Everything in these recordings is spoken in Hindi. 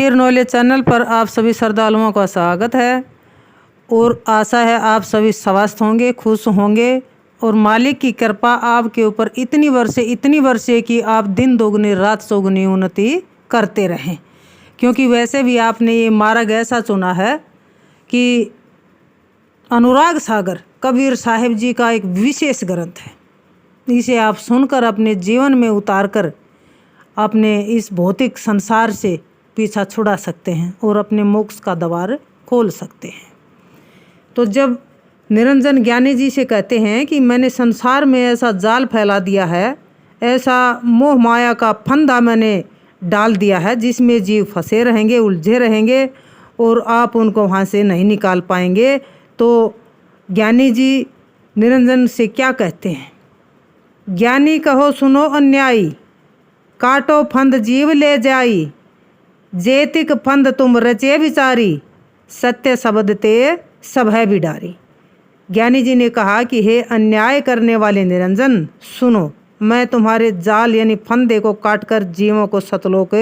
फकीर नॉलेज चैनल पर आप सभी श्रद्धालुओं का स्वागत है और आशा है आप सभी स्वस्थ होंगे, खुश होंगे और मालिक की कृपा आपके ऊपर इतनी वर्षे कि आप दिन दोगुनी रात चौगुनी उन्नति करते रहें। क्योंकि वैसे भी आपने ये मार्ग ऐसा चुना है कि अनुराग सागर कबीर साहिब जी का एक विशेष ग्रंथ है। इसे आप सुनकर अपने जीवन में उतार कर अपने इस भौतिक संसार से पीछा छुड़ा सकते हैं और अपने मोक्ष का द्वार खोल सकते हैं। तो जब निरंजन ज्ञानी जी से कहते हैं कि मैंने संसार में ऐसा जाल फैला दिया है, ऐसा मोह माया का फंदा मैंने डाल दिया है जिसमें जीव फंसे रहेंगे, उलझे रहेंगे और आप उनको वहाँ से नहीं निकाल पाएंगे। तो ज्ञानी जी निरंजन से क्या कहते हैं? ज्ञानी कहो सुनो अन्यायी, काटो फंद जीव ले जाई, जेतिक फंद तुम रचे विचारी, सत्य शब्द ते सब है बिडारी। ज्ञानी जी ने कहा कि हे अन्याय करने वाले निरंजन, सुनो, मैं तुम्हारे जाल यानी फंदे को काटकर जीवों को सतलोक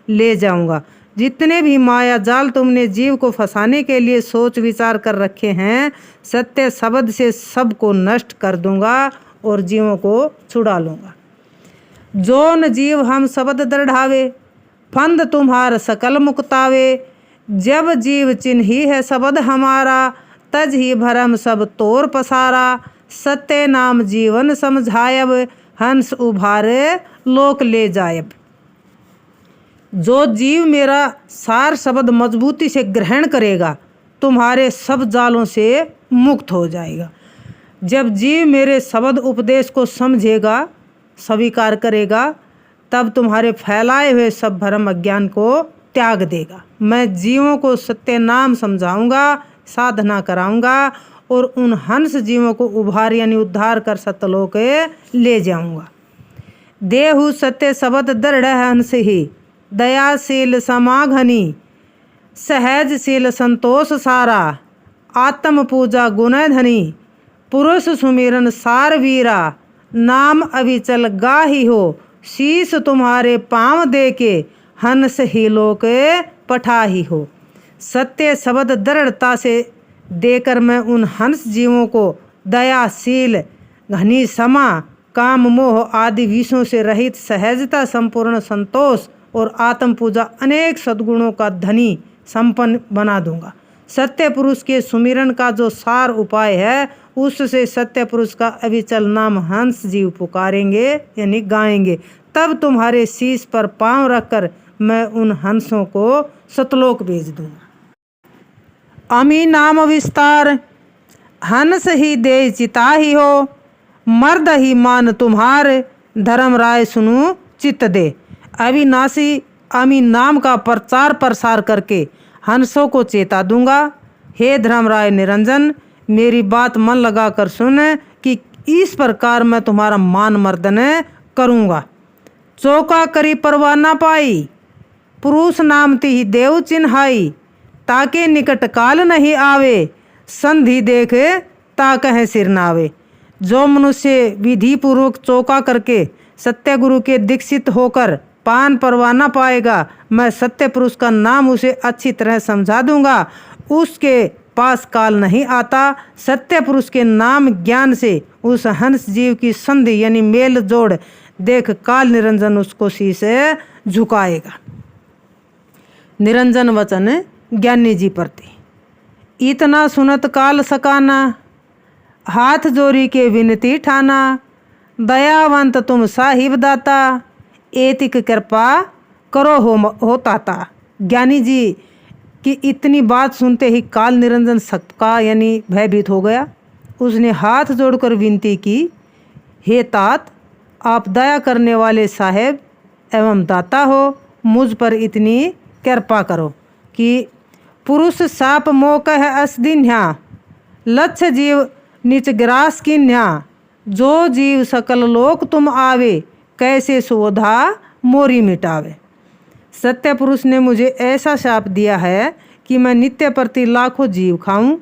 ले जाऊंगा। जितने भी माया जाल तुमने जीव को फंसाने के लिए सोच विचार कर रखे हैं, सत्य शब्द से सबको नष्ट कर दूंगा और जीवों को छुड़ा लूँगा। जोन जीव हम शब्द दृढ़ावे, फंद तुम्हार सकल मुक्तावे। जब जीव चिन्ही है शब्द हमारा, तज ही भरम सब तोर पसारा। सत्य नाम जीवन समझायब, हंस उभारे लोक ले जायब। जो जीव मेरा सार शब्द मजबूती से ग्रहण करेगा, तुम्हारे सब जालों से मुक्त हो जाएगा। जब जीव मेरे शब्द उपदेश को समझेगा, स्वीकार करेगा, तब तुम्हारे फैलाए हुए सब भ्रम अज्ञान को त्याग देगा। मैं जीवों को सत्य नाम समझाऊंगा, साधना कराऊंगा और उन हंस जीवों को उभार यानी उद्धार कर सतलोक ले जाऊंगा। देहु सत्य शब्द दृढ़ हंस ही, दयाशील समाघनी, सहजशील संतोष सारा। आत्म पूजा गुण धनी, पुरुष सुमिरन सार वीरा। नाम अविचल गाही हो, शीश तुम्हारे पाँव दे के, हंस ही लोक पठाही हो। सत्य शब्द दृढ़ता से देकर मैं उन हंस जीवों को दयाशील, घनी समा, काम मोह आदि विषयों से रहित, सहजता, संपूर्ण संतोष और आत्म पूजा अनेक सद्गुणों का धनी संपन्न बना दूंगा। सत्य पुरुष के सुमिरन का जो सार उपाय है, उससे सत्य पुरुष का अविचल नाम हंस जीव पुकारेंगे यानी गाएंगे। तब तुम्हारे शीश पर पांव रखकर मैं उन हंसों को सतलोक भेज दूंगा। अमी नाम विस्तार, हंस ही दे चिता ही हो। मर्द ही मान तुम्हारे, धर्म राय सुनु चित्त दे। अविनाशी अमी नाम का प्रचार प्रसार करके हंसों को चेता दूंगा। हे धर्मराय निरंजन, मेरी बात मन लगा कर सुन कि इस प्रकार मैं तुम्हारा मान मर्दन करूँगा। चौका करी परवाह ना पाई, पुरुष नाम ती देव चिन्हाई। ताके निकट काल नहीं आवे, संधि देख ताकह सिर नावे। जो मनुष्य विधि पूर्वक चौका करके सत्य गुरु के दीक्षित होकर पान परवाह ना पाएगा, मैं सत्य पुरुष का नाम उसे अच्छी तरह समझा दूंगा। उसके पास काल नहीं आता। सत्य पुरुष के नाम ज्ञान से उस हंस जीव की संधि यानी मेल जोड़ देख काल निरंजन उसको शीश झुकाएगा। निरंजन वचन ज्ञानी जी प्रति। इतना सुनत काल सकाना, हाथ जोड़ी के विनती ठाना। दयावंत तुम साहिब दाता, एतिक कृपा करो हो ताता। ज्ञानी जी कि इतनी बात सुनते ही काल निरंजन सबका यानी भयभीत हो गया। उसने हाथ जोड़कर विनती की, हे तात, आप दया करने वाले साहेब एवं दाता हो, मुझ पर इतनी कृपा करो कि पुरुष साप मोकह असदिन्या, लक्ष्य जीव निच ग्रास किन्या। जो जीव सकल लोक तुम आवे, कैसे सुवधा मोरी मिटावे। सत्य पुरुष ने मुझे ऐसा शाप दिया है कि मैं नित्य प्रति लाखों जीव खाऊं।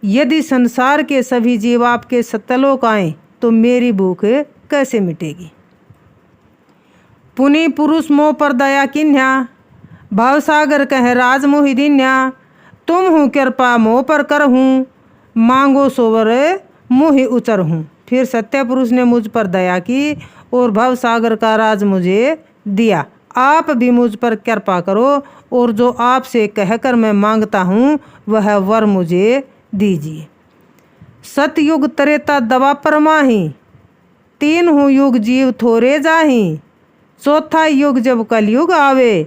यदि संसार के सभी जीव आपके सत्यलोक आएं तो मेरी भूख कैसे मिटेगी। पुनि पुरुष मोह पर दया किन्या, भवसागर कह राज मोहिदीन्या, तुम हूँ कृपा मोह पर कर हूँ, मांगो सोवर मोहि उचर हूँ। फिर सत्य पुरुष ने मुझ पर दया की और भवसागर का राज मुझे दिया। आप भी मुझ पर कृपा करो और जो आपसे कहकर मैं मांगता हूँ वह वर मुझे दीजिए। सतयुग त्रेता द्वापर माही, तीन हूँ युग जीव थोरे जाही, चौथा युग जब कलयुग आवे,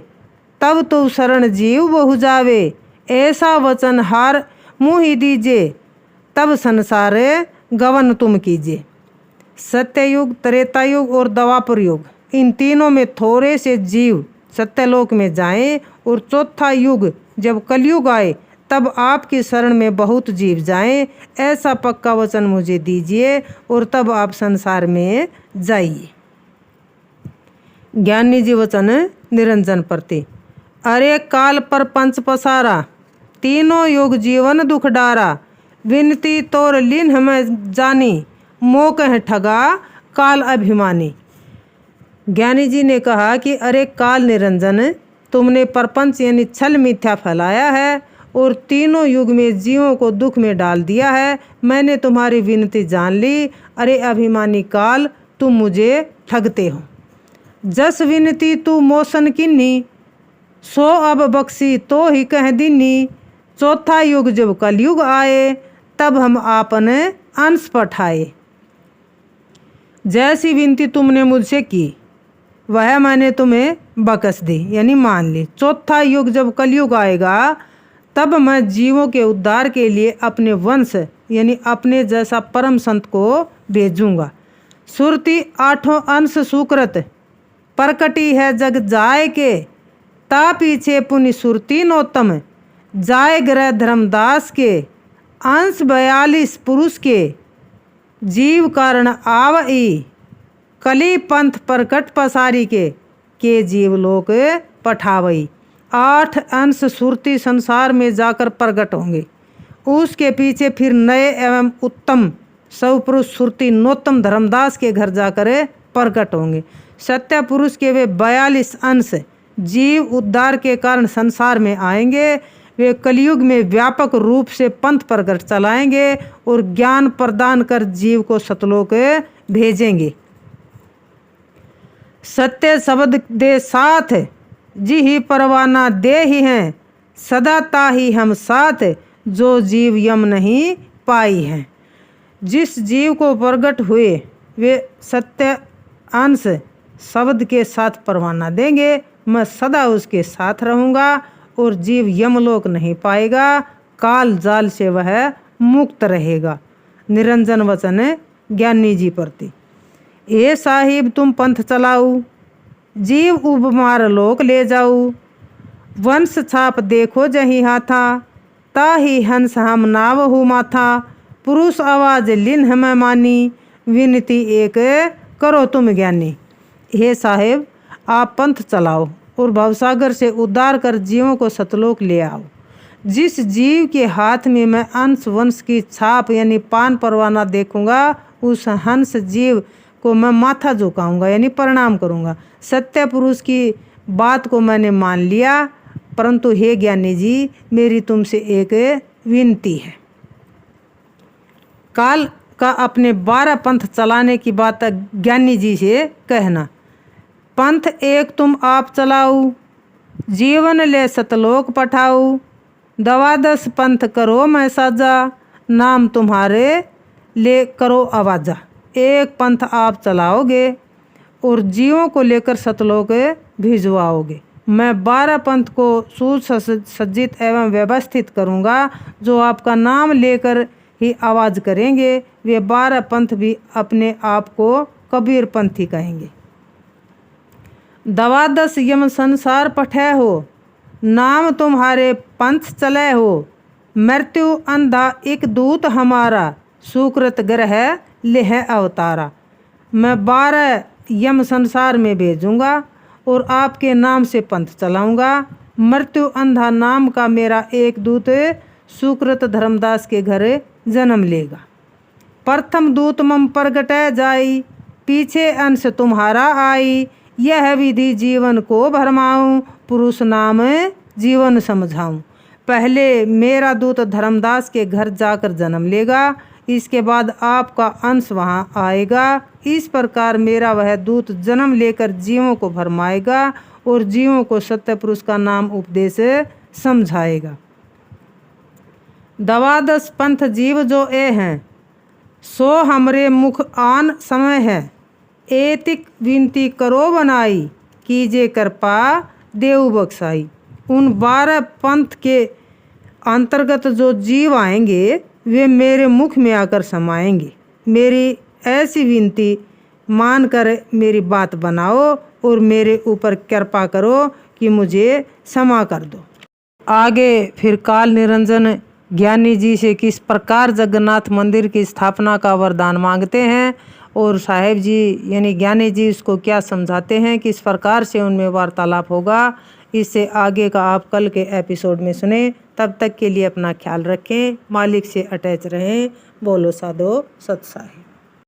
तब तो शरण जीव बहु जावे। ऐसा वचन हार मुहि दीजिए, तब संसार गवन तुम कीजिए। सत्ययुग, त्रेतायुग और द्वापर युग, इन तीनों में थोड़े से जीव सत्यलोक में जाएं और चौथा युग जब कलयुग आए तब आपकी शरण में बहुत जीव जाएं। ऐसा पक्का वचन मुझे दीजिए और तब आप संसार में जाइए। ज्ञानी जी वचन निरंजन प्रति। अरे काल पर पंच पसारा, तीनों युग जीवन दुख डारा, विनती तोर लीन हमें जानी, मोह कह ठगा काल अभिमानी। ज्ञानी जी ने कहा कि अरे काल निरंजन, तुमने प्रपंच यानी छल मिथ्या फैलाया है और तीनों युग में जीवों को दुख में डाल दिया है। मैंने तुम्हारी विनती जान ली। अरे अभिमानी काल, तुम मुझे ठगते हो। जस विनती तू मोशन किन्नी, सो अब बख्शी तो ही कह दीनी, चौथा युग जब कलयुग आए, तब हम आपने अंश पठाए। जैसी विनती तुमने मुझसे की वह मैंने तुम्हें बख्श दी यानी मान ली। चौथा युग जब कलयुग आएगा तब मैं जीवों के उद्धार के लिए अपने वंश यानी अपने जैसा परम संत को भेजूंगा। सुरती आठों अंश सुकृत, प्रकटी है जग जाय के, ता पीछे पुनि सुरती नोत्तम, जाय ग्रह धर्मदास के, अंश 42 पुरुष के, जीव कारण आवई, कली पंथ प्रकट पसारी के जीव लोक पठावई। 8 अंश सुरती संसार में जाकर प्रकट होंगे। उसके पीछे फिर नए एवं उत्तम सौपुरुष सुरती नोत्तम धर्मदास के घर जाकर प्रकट होंगे। सत्य पुरुष के वे 42 अंश जीव उद्धार के कारण संसार में आएंगे। वे कलयुग में व्यापक रूप से पंथ प्रकट चलाएंगे और ज्ञान प्रदान कर जीव को सतलोक भेजेंगे। सत्य शब्द दे साथ, जी ही परवाना दे ही हैं, सदा ताही हम साथ, जो जीव यम नहीं पाई हैं। जिस जीव को प्रकट हुए वे सत्य अंश शब्द के साथ परवाना देंगे। मैं सदा उसके साथ रहूँगा और जीव यमलोक नहीं पाएगा, काल जाल से वह मुक्त रहेगा। निरंजन वचन ज्ञानी जी प्रति। ए साहिब तुम पंथ चलाऊ, जीव उबमार लोक ले जाऊ, वंश छाप देखो जही हाथा, ताही हंस हम नाव हूँ माथा, पुरुष आवाज लिन हमें मानी, विनती एक करो तुम ज्ञानी। हे साहेब आप पंथ चलाओ और भवसागर से उद्धार कर जीवों को सतलोक ले आओ। जिस जीव के हाथ में मैं अंश वंश की छाप यानी पान परवाना देखूंगा उस हंस जीव को मैं माथा झुकाऊंगा यानी प्रणाम करूंगा। सत्य पुरुष की बात को मैंने मान लिया, परंतु हे ज्ञानी जी मेरी तुमसे एक विनती है। काल का अपने 12 पंथ चलाने की बात ज्ञानी जी से कहना। पंथ एक तुम आप चलाऊ, जीवन ले सतलोक पठाऊ, 12 पंथ करो मैं साजा, नाम तुम्हारे ले करो आवाजा। एक पंथ आप चलाओगे और जीवों को लेकर सतलोक भिजवाओगे। मैं 12 पंथ को सुसज्जित एवं व्यवस्थित करूंगा जो आपका नाम लेकर ही आवाज़ करेंगे। वे 12 पंथ भी अपने आप को कबीर पंथी कहेंगे। 12 यम संसार पठे हो, नाम तुम्हारे पंथ चले हो, मृत्यु अंधा एक दूत हमारा, सुकृत ग्रह लेह अवतारा। मैं 12 यम संसार में भेजूंगा और आपके नाम से पंथ चलाऊंगा। मृत्यु अंधा नाम का मेरा एक दूत सुकृत धर्मदास के घर जन्म लेगा। प्रथम दूत मम प्रगटे जाई, पीछे अंश तुम्हारा आई, यह विधि जीवन को भरमाऊं, पुरुष नाम जीवन समझाऊं। पहले मेरा दूत धर्मदास के घर जाकर जन्म लेगा, इसके बाद आपका अंश वहां आएगा। इस प्रकार मेरा वह दूत जन्म लेकर जीवों को भरमाएगा और जीवों को सत्य पुरुष का नाम उपदेश समझाएगा। द्वादश पंथ जीव जो ए हैं, सो हमरे मुख आन समय है। एतिक विनती करो बनाई, कीजे कृपा देव बख्शाई। उन 12 पंथ के अंतर्गत जो जीव आएंगे वे मेरे मुख में आकर समाएंगे। मेरी ऐसी विनती मानकर मेरी बात बनाओ और मेरे ऊपर कृपा करो कि मुझे क्षमा कर दो। आगे फिर काल निरंजन ज्ञानी जी से किस प्रकार जगन्नाथ मंदिर की स्थापना का वरदान मांगते हैं और साहेब जी यानी ज्ञानी जी उसको क्या समझाते हैं, किस प्रकार से उनमें वार्तालाप होगा, इससे आगे का आप कल के एपिसोड में सुने। तब तक के लिए अपना ख्याल रखें, मालिक से अटैच रहें। बोलो साधो सत साहिब।